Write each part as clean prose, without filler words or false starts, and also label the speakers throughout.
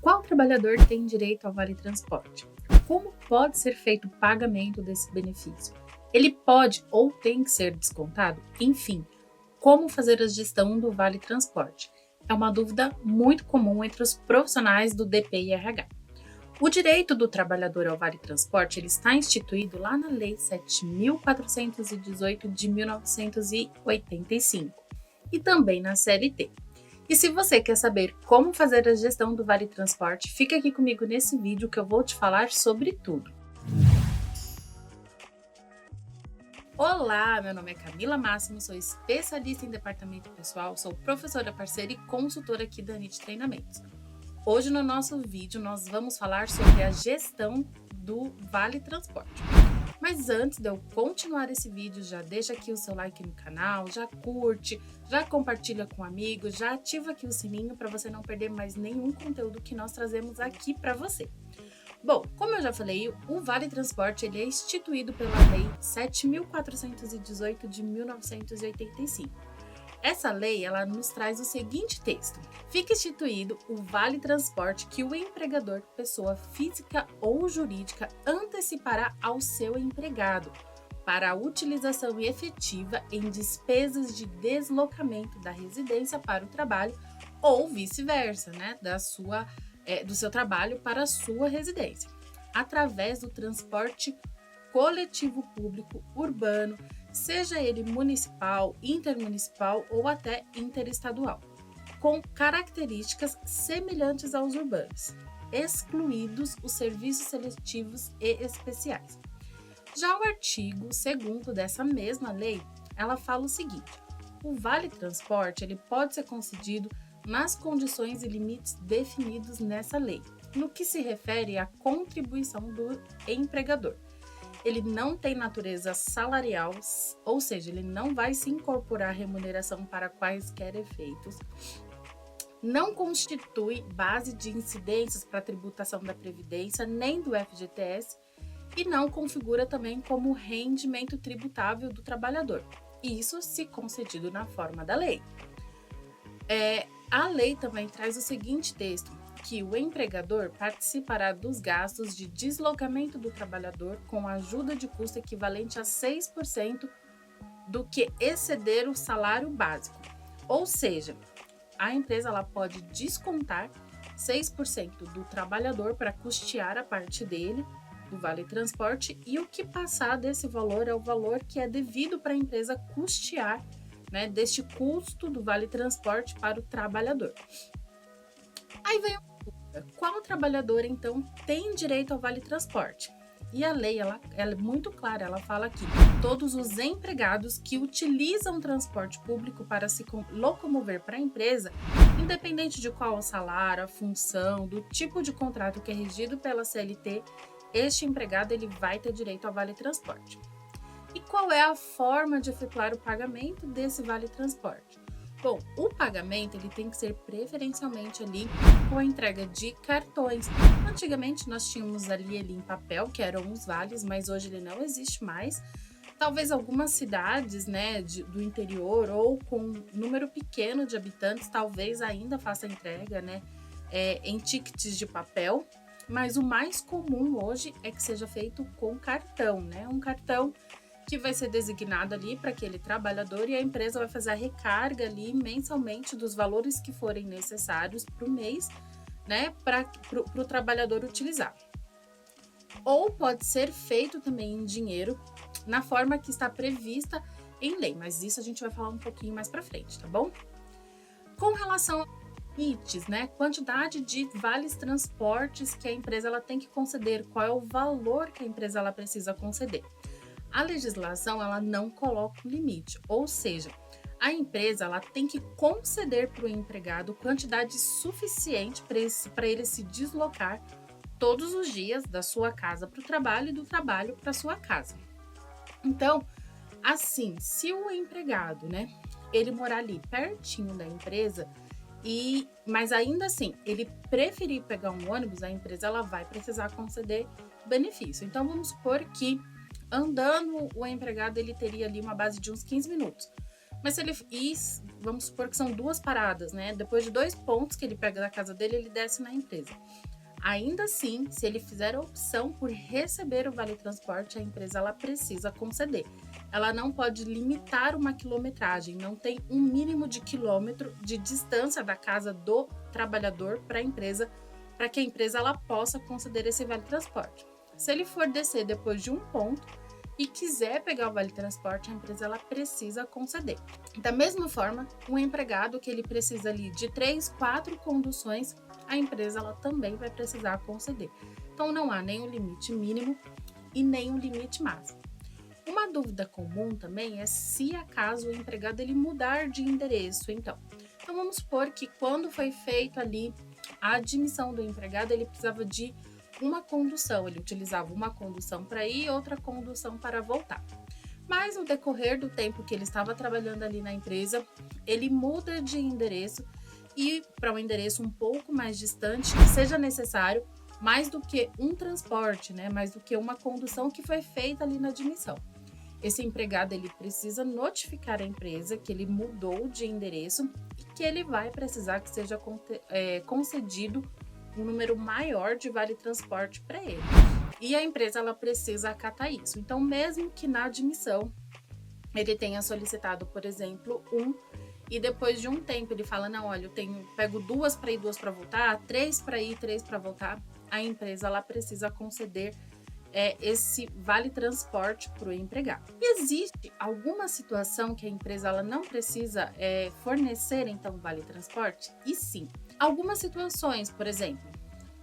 Speaker 1: Qual trabalhador tem direito ao Vale Transporte? Como pode ser feito o pagamento desse benefício? Ele pode ou tem que ser descontado? Enfim, como fazer a gestão do Vale Transporte? É uma dúvida muito comum entre os profissionais do DP e RH. O direito do trabalhador ao Vale Transporte ele está instituído lá na Lei 7.418 de 1985 e também na CLT. E se você quer saber como fazer a gestão do Vale Transporte, fica aqui comigo nesse vídeo que eu vou te falar sobre tudo. Olá, meu nome é Camila Máximo, sou especialista em departamento pessoal, sou professora parceira e consultora aqui da NIT Treinamentos. Hoje no nosso vídeo nós vamos falar sobre a gestão do Vale Transporte. Mas antes de eu continuar esse vídeo, já deixa aqui o seu like no canal, já curte, já compartilha com amigos, já ativa aqui o sininho para você não perder mais nenhum conteúdo que nós trazemos aqui para você. Bom, como eu já falei, o Vale Transporte ele é instituído pela Lei 7.418 de 1985. Essa lei, ela nos traz o seguinte texto. Fica instituído o Vale Transporte que o empregador, pessoa física ou jurídica, antecipará ao seu empregado para a utilização efetiva em despesas de deslocamento da residência para o trabalho ou vice-versa, né, do seu trabalho para a sua residência, através do transporte coletivo público urbano, seja ele municipal, intermunicipal ou até interestadual, com características semelhantes aos urbanos, excluídos os serviços seletivos e especiais. Já o artigo 2º dessa mesma lei, ela fala o seguinte: o Vale Transporte ele pode ser concedido nas condições e limites definidos nessa lei, no que se refere à contribuição do empregador. Ele não tem natureza salarial, ou seja, ele não vai se incorporar remuneração para quaisquer efeitos, não constitui base de incidências para a tributação da Previdência nem do FGTS e não configura também como rendimento tributável do trabalhador, isso se concedido na forma da lei. A lei também traz o seguinte texto, que o empregador participará dos gastos de deslocamento do trabalhador com ajuda de custo equivalente a 6% do que exceder o salário básico. Ou seja, a empresa ela pode descontar 6% do trabalhador para custear a parte dele, do Vale Transporte, e o que passar desse valor é o valor que é devido para a empresa custear, né, deste custo do Vale Transporte para o trabalhador. Aí vem qual trabalhador, então, tem direito ao Vale Transporte? E a lei, ela é muito clara, ela fala que todos os empregados que utilizam transporte público para se locomover para a empresa, independente de qual o salário, a função, do tipo de contrato que é regido pela CLT, este empregado ele vai ter direito ao Vale Transporte. E qual é a forma de efetuar o pagamento desse Vale Transporte? Bom, o pagamento ele tem que ser preferencialmente ali com a entrega de cartões. Antigamente nós tínhamos ali ele em papel, que eram os vales, mas hoje ele não existe mais. Talvez algumas cidades, né, do interior ou com número pequeno de habitantes, talvez ainda faça entrega, né, em tickets de papel. Mas o mais comum hoje é que seja feito com cartão, né, um cartão que vai ser designado ali para aquele trabalhador e a empresa vai fazer a recarga ali mensalmente dos valores que forem necessários para o mês, né, para o trabalhador utilizar. Ou pode ser feito também em dinheiro, na forma que está prevista em lei, mas isso a gente vai falar um pouquinho mais para frente, tá bom? Com relação a limites, né, quantidade de vales transportes que a empresa ela tem que conceder, qual é o valor que a empresa ela precisa conceder. A legislação ela não coloca um limite, ou seja, a empresa ela tem que conceder para o empregado quantidade suficiente para ele se deslocar todos os dias da sua casa para o trabalho e do trabalho para a sua casa. Então, assim, se o empregado, né, ele morar ali pertinho da empresa, mas ainda assim, ele preferir pegar um ônibus, a empresa ela vai precisar conceder benefício. Então, vamos supor que andando, o empregado ele teria ali uma base de uns 15 minutos. Mas se ele vamos supor que são 2 paradas, né? Depois de 2 pontos que ele pega da casa dele, ele desce na empresa. Ainda assim, se ele fizer a opção por receber o vale transporte, a empresa ela precisa conceder. Ela não pode limitar uma quilometragem, não tem um mínimo de quilômetro de distância da casa do trabalhador para a empresa, para que a empresa ela possa conceder esse vale transporte. Se ele for descer depois de um ponto e quiser pegar o vale transporte, a empresa ela precisa conceder. Da mesma forma, um empregado que ele precisa ali de 3, 4 conduções, a empresa ela também vai precisar conceder. Então não há nem um limite mínimo e nem um limite máximo. Uma dúvida comum também é se acaso o empregado ele mudar de endereço. Então vamos supor que quando foi feito ali a admissão do empregado, ele precisava de uma condução, ele utilizava uma condução para ir e outra condução para voltar. Mas no decorrer do tempo que ele estava trabalhando ali na empresa, ele muda de endereço e para um endereço um pouco mais distante, que seja necessário mais do que um transporte, né? Mais do que uma condução que foi feita ali na admissão. Esse empregado ele precisa notificar a empresa que ele mudou de endereço e que ele vai precisar que seja concedido um número maior de vale transporte para ele. E a empresa ela precisa acatar isso. Então, mesmo que na admissão ele tenha solicitado, por exemplo, e depois de um tempo ele fala, não, olha, pego 2 para ir, 2 para voltar, 3 para ir, 3 para voltar, a empresa ela precisa conceder esse vale transporte para o empregado. E existe alguma situação que a empresa ela não precisa fornecer então vale transporte? E sim, algumas situações, por exemplo,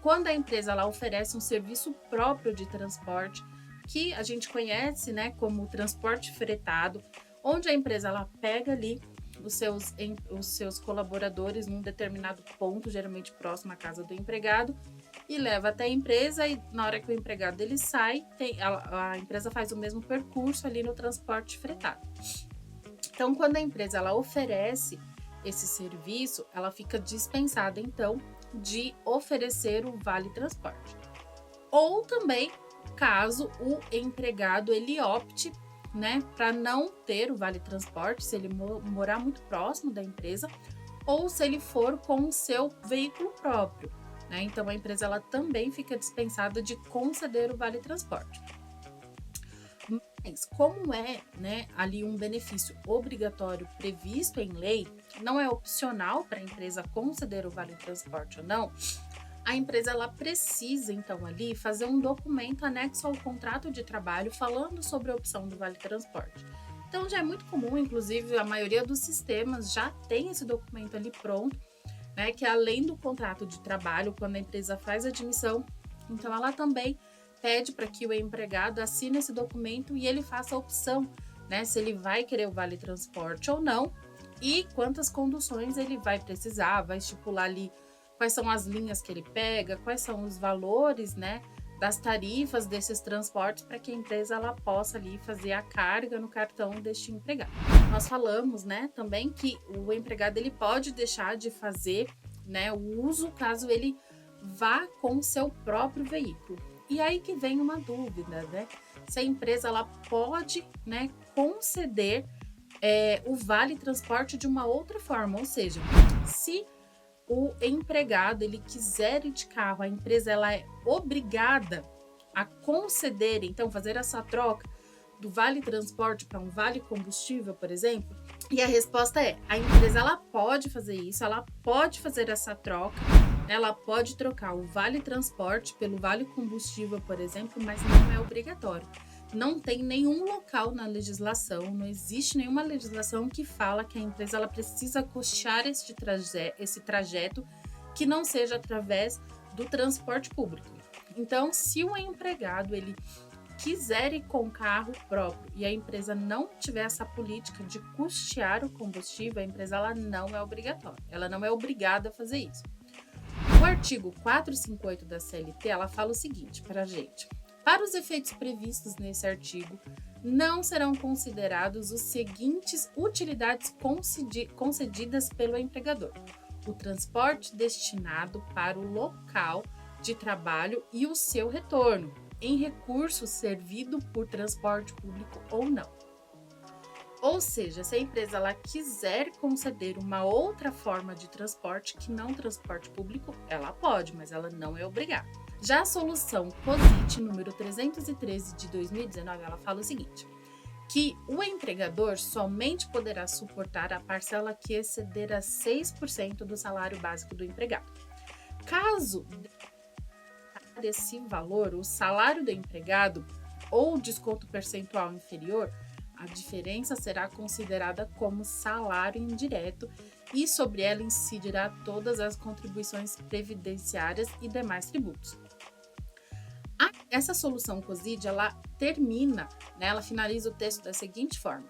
Speaker 1: quando a empresa ela oferece um serviço próprio de transporte, que a gente conhece, né, como transporte fretado, onde a empresa ela pega ali os seus colaboradores num determinado ponto, geralmente próximo à casa do empregado, e leva até a empresa, e na hora que o empregado dele sai, a empresa faz o mesmo percurso ali no transporte fretado. Então, quando a empresa ela oferece esse serviço, ela fica dispensada, então, de oferecer o vale transporte. Ou também, caso o empregado ele opte, né, para não ter o vale transporte, se ele morar muito próximo da empresa, ou se ele for com o seu veículo próprio, né? Então a empresa ela também fica dispensada de conceder o vale transporte. Mas como é, né, ali um benefício obrigatório previsto em lei, não é opcional para a empresa conceder o vale transporte ou não, a empresa ela precisa então ali fazer um documento anexo ao contrato de trabalho falando sobre a opção do vale transporte. Então já é muito comum, inclusive a maioria dos sistemas já tem esse documento ali pronto, né, que além do contrato de trabalho, quando a empresa faz a admissão, então ela também pede para que o empregado assine esse documento e ele faça a opção, né, se ele vai querer o vale transporte ou não e quantas conduções ele vai precisar, vai estipular ali quais são as linhas que ele pega, quais são os valores, né, das tarifas desses transportes para que a empresa ela possa ali fazer a carga no cartão deste empregado. Nós falamos, né, também que o empregado ele pode deixar de fazer, né, o uso caso ele vá com o seu próprio veículo. E aí que vem uma dúvida, né? Se a empresa ela pode, né, conceder o vale transporte de uma outra forma, ou seja, se o empregado ele quiser ir de carro, a empresa ela é obrigada a conceder, então fazer essa troca do vale transporte para um vale combustível, por exemplo? E a resposta é: a empresa ela pode fazer isso, ela pode fazer essa troca, ela pode trocar o vale transporte pelo vale combustível, por exemplo, mas não é obrigatório. Não tem nenhum local na legislação, não existe nenhuma legislação que fala que a empresa ela precisa custear esse trajeto que não seja através do transporte público. Então, se o empregado ele quiser ir com carro próprio e a empresa não tiver essa política de custear o combustível, a empresa ela não é obrigatória, ela não é obrigada a fazer isso. O artigo 458 da CLT, ela fala o seguinte para a gente: para os efeitos previstos nesse artigo, não serão considerados os seguintes utilidades concedidas pelo empregador: o transporte destinado para o local de trabalho e o seu retorno, em recurso servido por transporte público ou não. Ou seja, se a empresa ela quiser conceder uma outra forma de transporte que não transporte público, ela pode, mas ela não é obrigada. Já a solução COSIT número 313 de 2019, ela fala o seguinte: que o empregador somente poderá suportar a parcela que exceder a 6% do salário básico do empregado. Caso desse valor, o salário do empregado ou desconto percentual inferior, a diferença será considerada como salário indireto e sobre ela incidirá todas as contribuições previdenciárias e demais tributos. Essa solução COSID, ela termina, né, ela finaliza o texto da seguinte forma: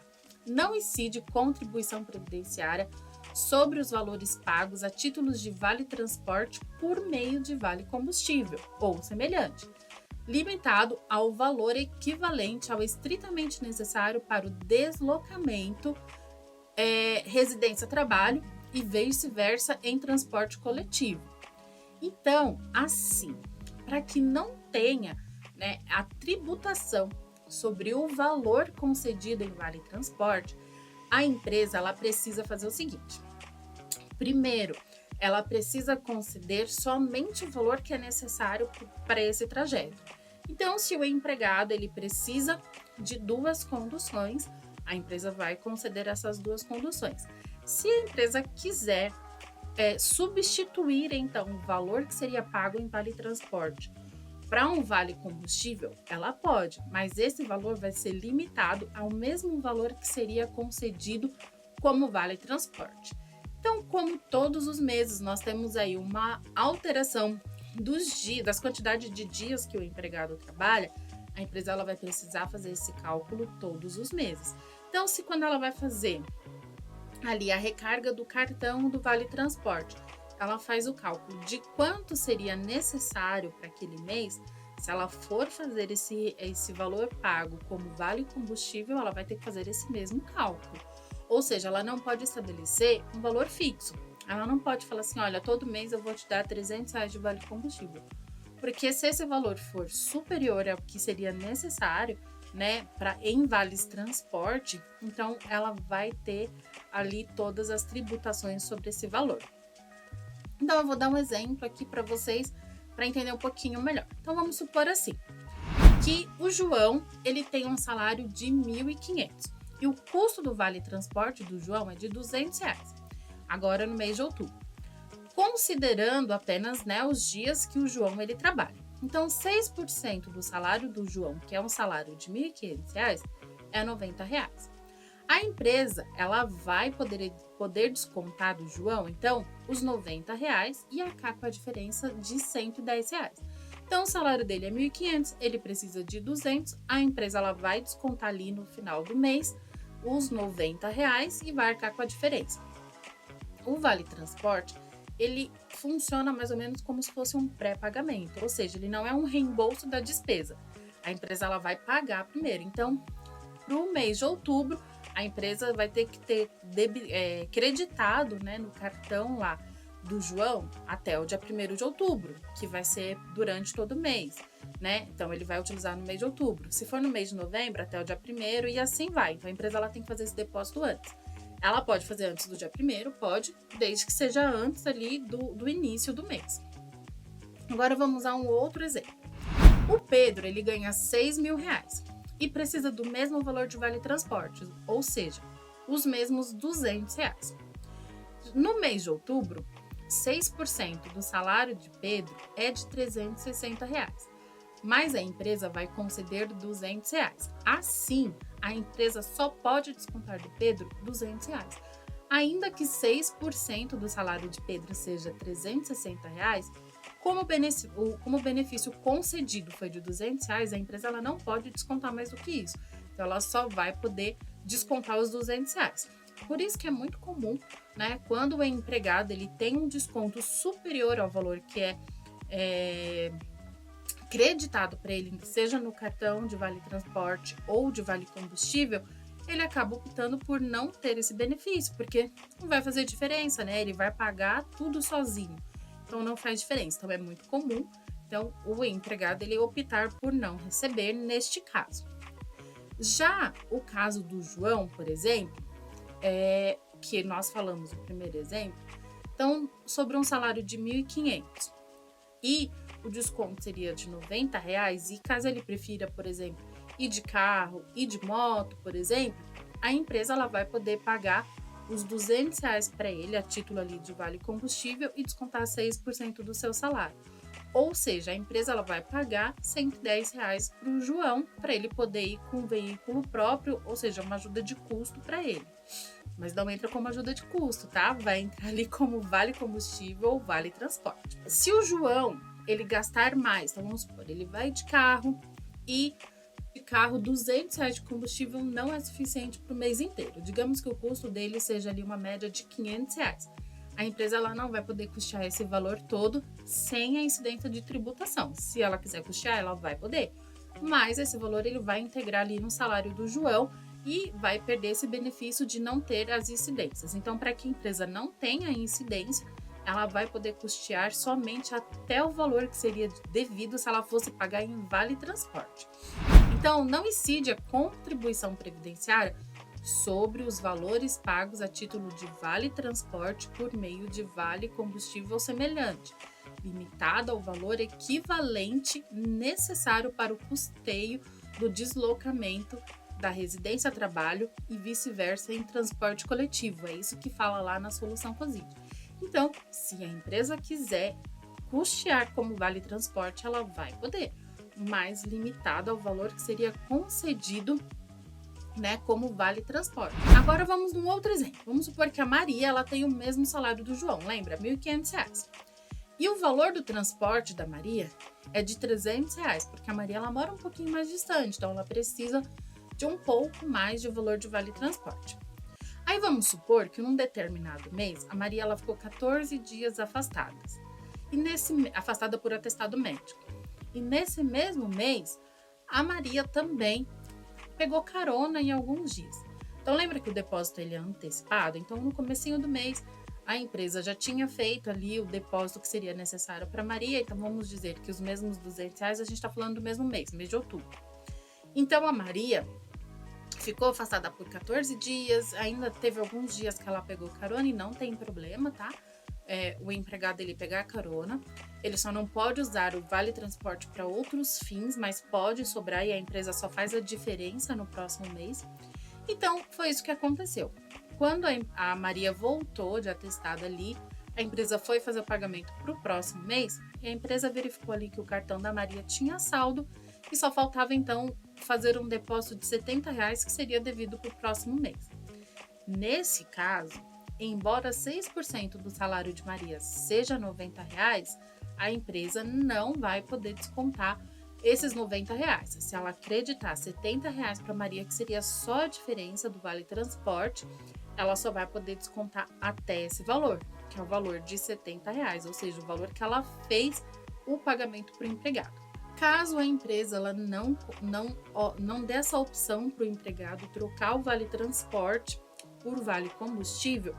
Speaker 1: não incide contribuição previdenciária sobre os valores pagos a títulos de vale transporte por meio de vale combustível ou semelhante, limitado ao valor equivalente ao estritamente necessário para o deslocamento, residência-trabalho e vice-versa em transporte coletivo. Então, assim, para que não tenha, né, a tributação sobre o valor concedido em vale transporte, a empresa ela precisa fazer o seguinte: primeiro, ela precisa conceder somente o valor que é necessário para esse trajeto. Então, se o empregado ele precisa de 2 conduções, a empresa vai conceder essas 2 conduções. Se a empresa quiser substituir, então, o valor que seria pago em vale transporte para um vale combustível, ela pode, mas esse valor vai ser limitado ao mesmo valor que seria concedido como vale transporte. Então, como todos os meses, nós temos aí uma alteração dos dias, das quantidades de dias que o empregado trabalha, a empresa ela vai precisar fazer esse cálculo todos os meses. Então, se quando ela vai fazer ali a recarga do cartão do Vale Transporte, ela faz o cálculo de quanto seria necessário para aquele mês. Se ela for fazer esse valor pago como vale combustível, ela vai ter que fazer esse mesmo cálculo. Ou seja, ela não pode estabelecer um valor fixo. Ela não pode falar assim: olha, todo mês eu vou te dar R$300 de vale combustível. Porque se esse valor for superior ao que seria necessário, né, em vales transporte, então ela vai ter ali todas as tributações sobre esse valor. Então eu vou dar um exemplo aqui para vocês para entender um pouquinho melhor. Então vamos supor assim, que o João ele tem um salário de R$1.500 e o custo do vale transporte do João é de R$200, agora no mês de outubro, considerando apenas, né, os dias que o João ele trabalha. Então 6% do salário do João, que é um salário de R$1.500, é R$90. A empresa ela vai poder descontar do João, então, os R$90 e arcar com a diferença de R$110. Então, o salário dele é R$1.500, ele precisa de R$200, a empresa ela vai descontar ali no final do mês os R$90 e vai arcar com a diferença. O Vale Transporte, ele funciona mais ou menos como se fosse um pré-pagamento, ou seja, ele não é um reembolso da despesa. A empresa ela vai pagar primeiro. Então, para o mês de outubro, a empresa vai ter que ter creditado, né, no cartão lá do João até o dia 1º de outubro, que vai ser durante todo o mês, né? Então, ele vai utilizar no mês de outubro. Se for no mês de novembro, até o dia 1º e assim vai. Então, a empresa ela tem que fazer esse depósito antes. Ela pode fazer antes do dia 1º, pode, desde que seja antes ali do início do mês. Agora, vamos a um outro exemplo. O Pedro, ele ganha R$6.000 e precisa do mesmo valor de vale transporte, ou seja, os mesmos R$200. No mês de outubro, 6% do salário de Pedro é de R$360, mas a empresa vai conceder R$200. Assim, a empresa só pode descontar do Pedro R$200. Ainda que 6% do salário de Pedro seja R$360, como o benefício concedido foi de R$200, a empresa ela não pode descontar mais do que isso. Então, ela só vai poder descontar os R$200. Por isso que é muito comum, né, quando o empregado ele tem um desconto superior ao valor que é creditado para ele, seja no cartão de vale transporte ou de vale combustível, ele acaba optando por não ter esse benefício, porque não vai fazer diferença, né? Ele vai pagar tudo sozinho. Então não faz diferença. Então é muito comum, então, o empregado ele optar por não receber neste caso. Já o caso do João, por exemplo, que nós falamos no primeiro exemplo, então, sobre um salário de R$ 1.500 e o desconto seria de R$ 90, e caso ele prefira, por exemplo, ir de carro, ir de moto, por exemplo, a empresa ela vai poder pagar os R$ 200 para ele, a título ali de vale combustível, e descontar 6% do seu salário. Ou seja, a empresa ela vai pagar R$ 110 para o João, para ele poder ir com um veículo próprio, ou seja, uma ajuda de custo para ele. Mas não entra como ajuda de custo, tá? Vai entrar ali como vale combustível ou vale transporte. Se o João ele gastar mais, então vamos supor, ele vai de carro e de carro, R$ 200 de combustível não é suficiente para o mês inteiro. Digamos que o custo dele seja ali uma média de R$ 500. A empresa ela não vai poder custear esse valor todo sem a incidência de tributação. Se ela quiser custear, ela vai poder. Mas esse valor ele vai integrar ali no salário do João e vai perder esse benefício de não ter as incidências. Então, para que a empresa não tenha incidência, ela vai poder custear somente até o valor que seria devido se ela fosse pagar em vale transporte. Então, não incide a contribuição previdenciária sobre os valores pagos a título de vale transporte por meio de vale combustível semelhante, limitado ao valor equivalente necessário para o custeio do deslocamento da residência a trabalho e vice-versa em transporte coletivo. É isso que fala lá na solução COSID. Então, se a empresa quiser custear como vale transporte, ela vai poder, mas limitado ao valor que seria concedido, né, como vale transporte. Agora vamos num outro exemplo. Vamos supor que a Maria ela tem o mesmo salário do João, lembra? R$ 1.500. E o valor do transporte da Maria é de R$ 300, porque a Maria ela mora um pouquinho mais distante, então ela precisa de um pouco mais de valor de vale transporte. Aí vamos supor que num determinado mês, a Maria ela ficou 14 dias afastada por atestado médico. E nesse mesmo mês, a Maria também pegou carona em alguns dias. Então lembra que o depósito ele é antecipado? Então no comecinho do mês, a empresa já tinha feito ali o depósito que seria necessário para Maria. Então vamos dizer que os mesmos R$ 200 a gente está falando do mesmo mês de outubro. Então a Maria ficou afastada por 14 dias, ainda teve alguns dias que ela pegou carona e não tem problema, tá? O empregado dele pegar carona, ele só não pode usar o vale transporte para outros fins, mas pode sobrar e a empresa só faz a diferença no próximo mês. Então, foi isso que aconteceu. Quando a Maria voltou de atestado ali, a empresa foi fazer o pagamento para o próximo mês e a empresa verificou ali que o cartão da Maria tinha saldo e só faltava então fazer um depósito de R$ 70 que seria devido para o próximo mês. Nesse caso, embora 6% do salário de Maria seja R$ 90, a empresa não vai poder descontar esses R$ 90. Se ela acreditar R$ 70 para Maria, que seria só a diferença do vale transporte, ela só vai poder descontar até esse valor, que é o valor de R$ 70, ou seja, o valor que ela fez o pagamento para o empregado. Caso a empresa ela não dê essa opção para o empregado trocar o vale transporte por vale combustível,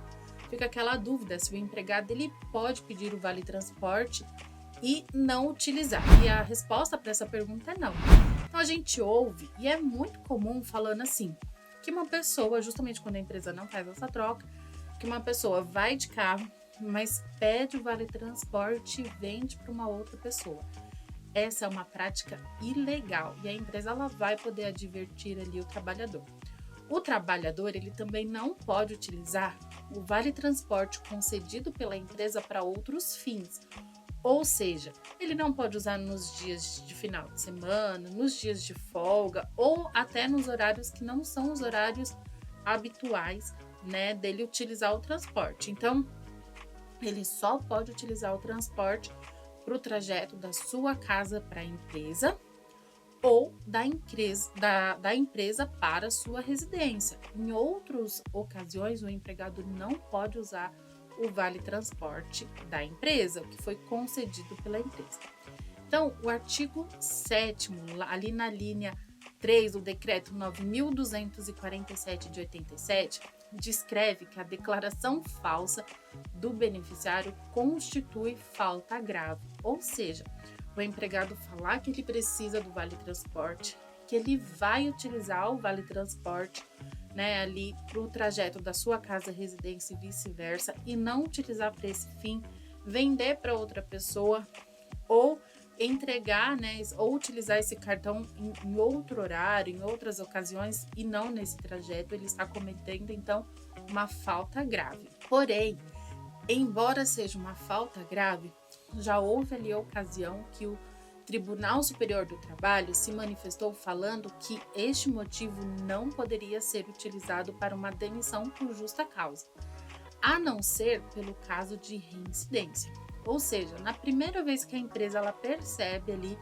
Speaker 1: fica aquela dúvida se o empregado ele pode pedir o vale transporte e não utilizar. E a resposta para essa pergunta é não. Então a gente ouve e é muito comum falando assim, que uma pessoa, justamente quando a empresa não faz essa troca, que uma pessoa vai de carro, mas pede o vale transporte e vende para uma outra pessoa. Essa é uma prática ilegal e a empresa ela vai poder advertir ali o trabalhador. O trabalhador ele também não pode utilizar o vale transporte concedido pela empresa para outros fins. Ou seja, ele não pode usar nos dias de final de semana, nos dias de folga ou até nos horários que não são os horários habituais, né, dele utilizar o transporte. Então, ele só pode utilizar o transporte para o trajeto da sua casa para a empresa ou da empresa para a sua residência. Em outras ocasiões, o empregado não pode usar o vale transporte da empresa, que foi concedido pela empresa. Então, o artigo 7º, ali na linha 3 do decreto 9.247 de 87, descreve que a declaração falsa do beneficiário constitui falta grave, ou seja, o empregado falar que ele precisa do vale transporte, que ele vai utilizar o Vale Transporte, né, ali para o trajeto da sua casa, residência e vice-versa, e não utilizar para esse fim, vender para outra pessoa ou entregar, né, ou utilizar esse cartão em outro horário, em outras ocasiões e não nesse trajeto, ele está cometendo então uma falta grave. Porém, embora seja uma falta grave, já houve ali a ocasião que o Tribunal Superior do Trabalho se manifestou falando que este motivo não poderia ser utilizado para uma demissão por justa causa, a não ser pelo caso de reincidência. Ou seja, na primeira vez que a empresa ela percebe ali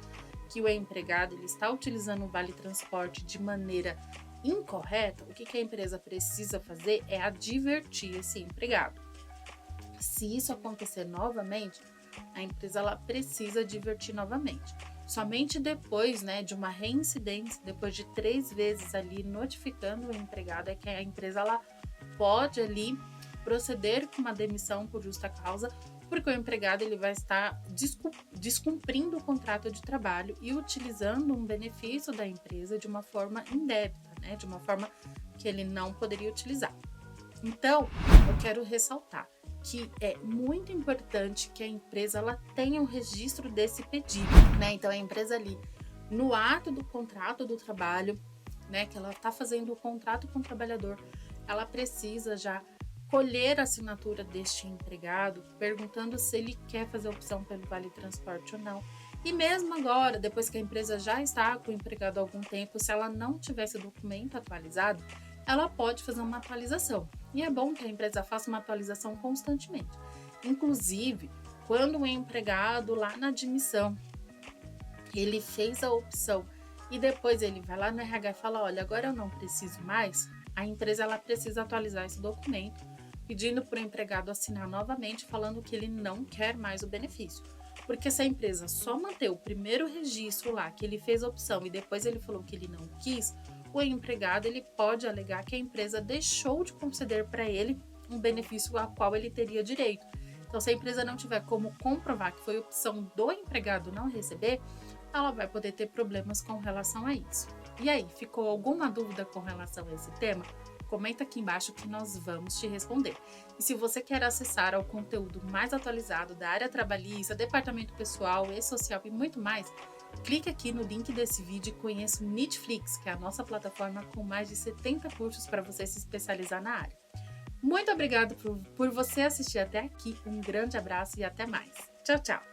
Speaker 1: que o empregado ele está utilizando o Vale Transporte de maneira incorreta, o que a empresa precisa fazer é advertir esse empregado. Se isso acontecer novamente, a empresa ela precisa advertir novamente. Somente depois, né, de uma reincidência, depois de 3 vezes ali notificando o empregado, é que a empresa ela pode ali proceder com uma demissão por justa causa, porque o empregado ele vai estar descumprindo o contrato de trabalho e utilizando um benefício da empresa de uma forma indébita, né, de uma forma que ele não poderia utilizar. Então, eu quero ressaltar que é muito importante que a empresa ela tenha um registro desse pedido, né? Então a empresa ali no ato do contrato do trabalho, né, que ela está fazendo o contrato com o trabalhador, ela precisa já colher a assinatura deste empregado, perguntando se ele quer fazer opção pelo Vale Transporte ou não. E mesmo agora, depois que a empresa já está com o empregado há algum tempo, se ela não tivesse o documento atualizado, ela pode fazer uma atualização. E é bom que a empresa faça uma atualização constantemente. Inclusive, quando o empregado lá na admissão, ele fez a opção e depois ele vai lá no RH e fala, olha, agora eu não preciso mais, a empresa ela precisa atualizar esse documento, pedindo para o empregado assinar novamente, falando que ele não quer mais o benefício. Porque se a empresa só manter o primeiro registro lá, que ele fez a opção e depois ele falou que ele não quis, o empregado ele pode alegar que a empresa deixou de conceder para ele um benefício a qual ele teria direito. Então, se a empresa não tiver como comprovar que foi opção do empregado não receber, ela vai poder ter problemas com relação a isso. E aí, ficou alguma dúvida com relação a esse tema? Comenta aqui embaixo que nós vamos te responder. E se você quer acessar ao conteúdo mais atualizado da área trabalhista, departamento pessoal e social e muito mais, clique aqui no link desse vídeo e conheça o Netflix, que é a nossa plataforma com mais de 70 cursos para você se especializar na área. Muito obrigada por você assistir até aqui, um grande abraço e até mais. Tchau, tchau!